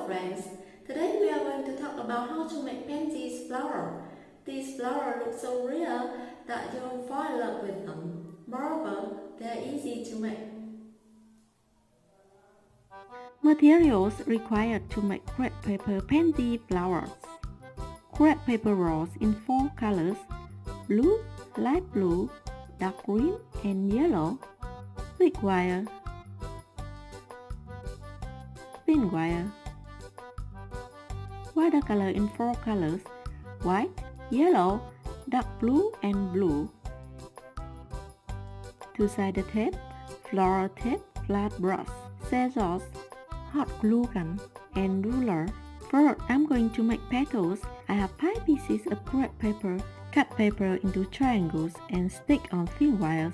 friends, today we are going to talk about how to make Pansy's flower. These flowers look so real that you will fall in love with them. Moreover, they are easy to make. Materials required to make crepe paper pansy flowers. Crepe paper rolls in 4 colors: blue, light blue, dark green, and yellow. Thick wire, thin wire. Watercolor in 4 colors: white, yellow, dark blue, and blue. Two-sided tape, floral tape, flat brush, scissors, hot glue gun, and ruler. First, I'm going to make petals. I have 5 pieces of crepe paper. Cut paper into triangles and stick on thin wires.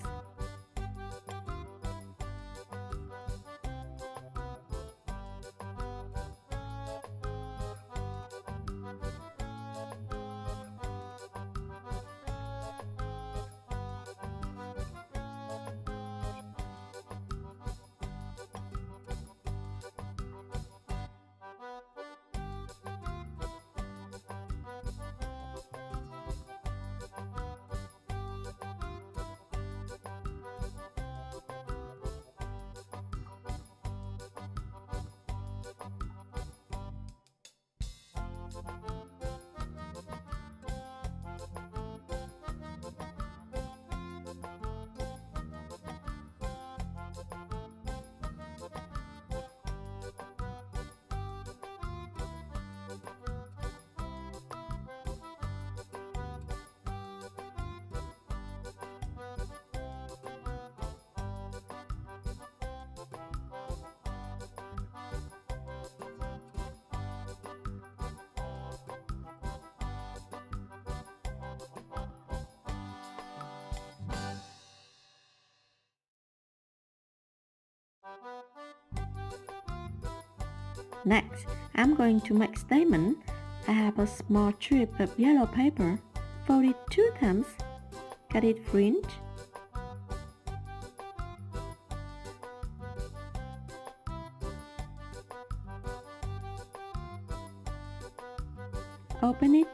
Next, I'm going to make stamen. I have a small strip of yellow paper. Fold it 2 times. Cut it fringe. Open it,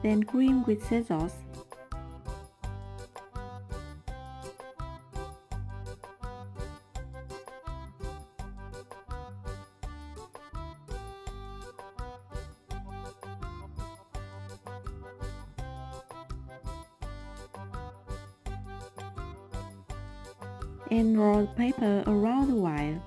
then trim with scissors. And roll paper around the wire.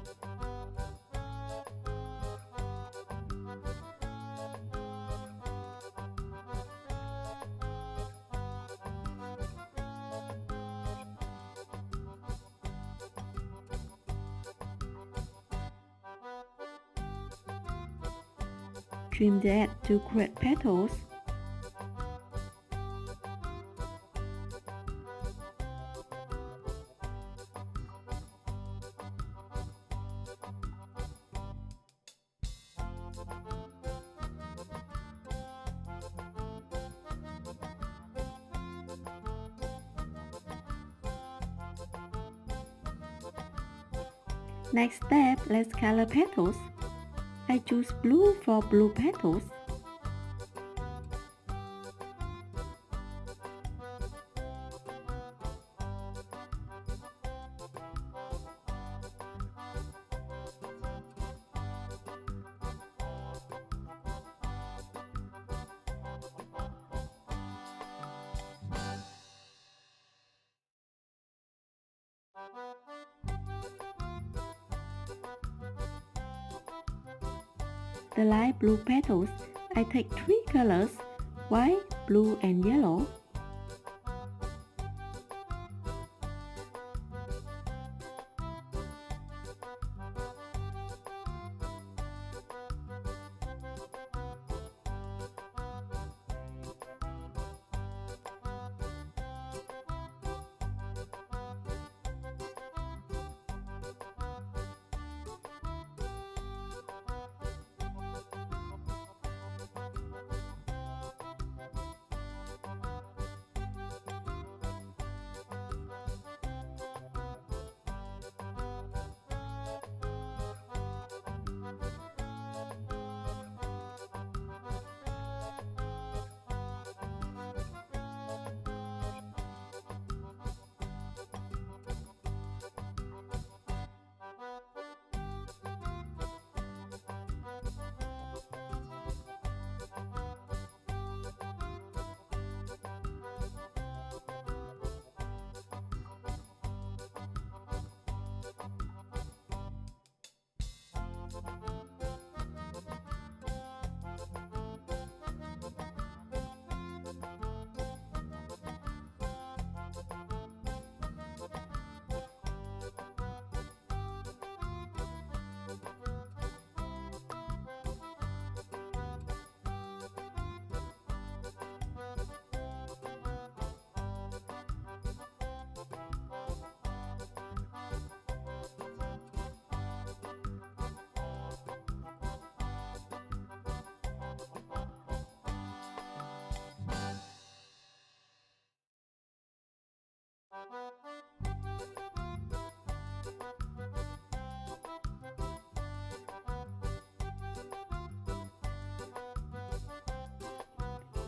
Trim that to create petals. Next step, let's color petals. I choose blue for blue petals. The light blue petals, I take 3 colors, white, blue, and yellow.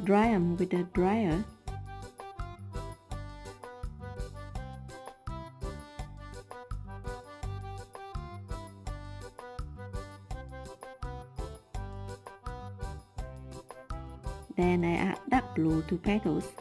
Dry them with a dryer. Then I add dark glue to petals.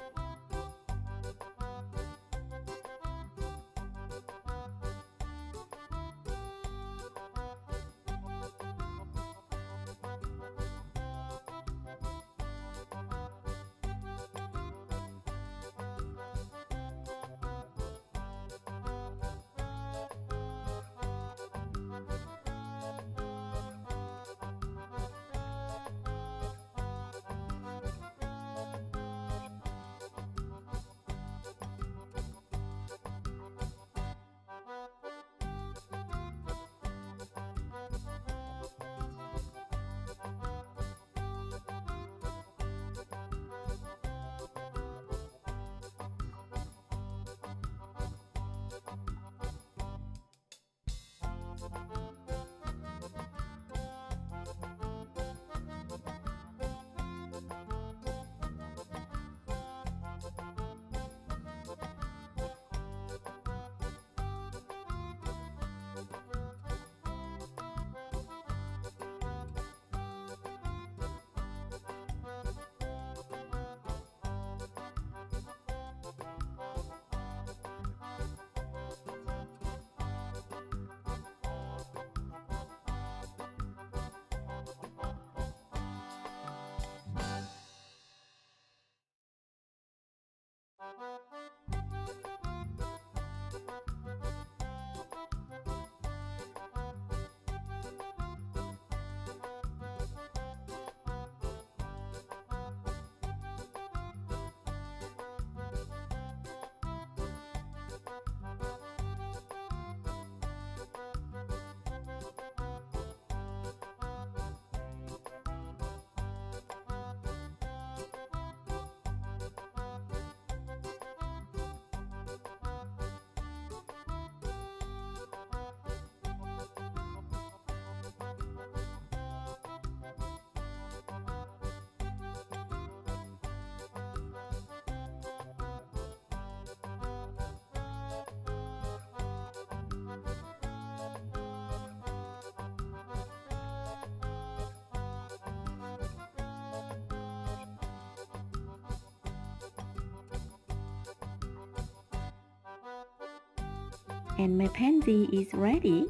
And my pansy is ready.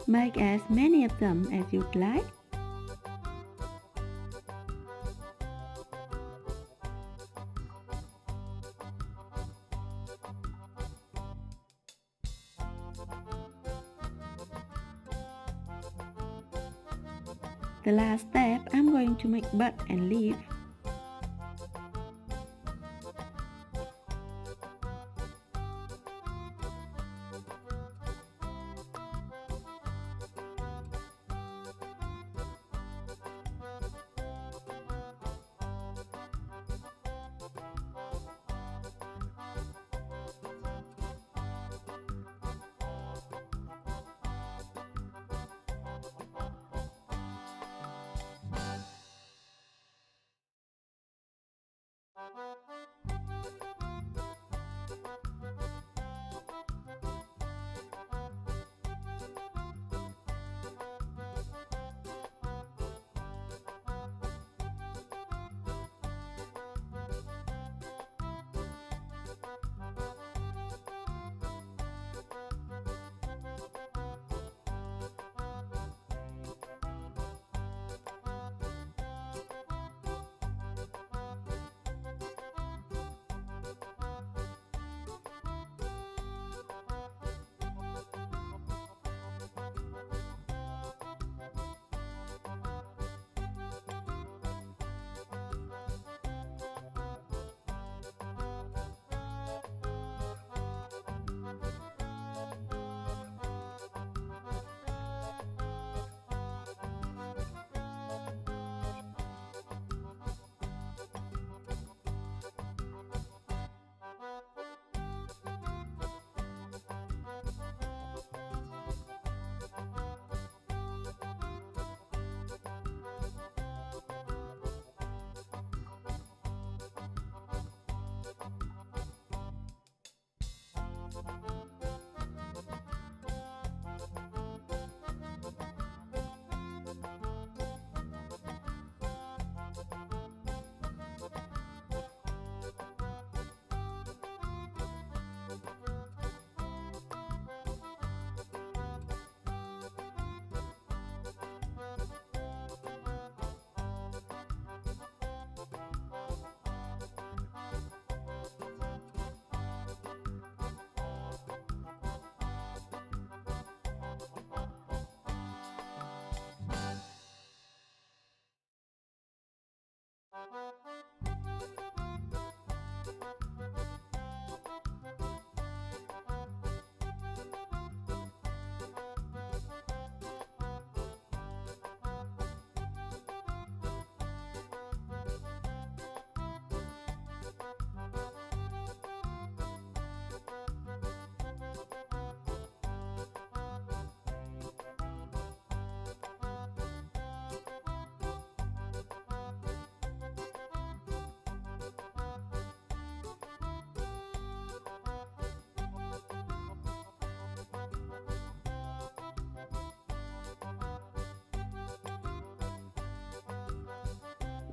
Make as many of them as you'd like. The last step, I'm going to make bud and leaf.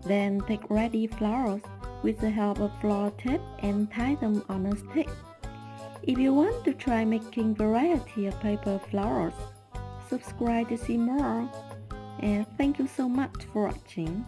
Then take ready flowers with the help of flower tape and tie them on a stick. If you want to try making variety of paper flowers, subscribe to see more. And thank you so much for watching.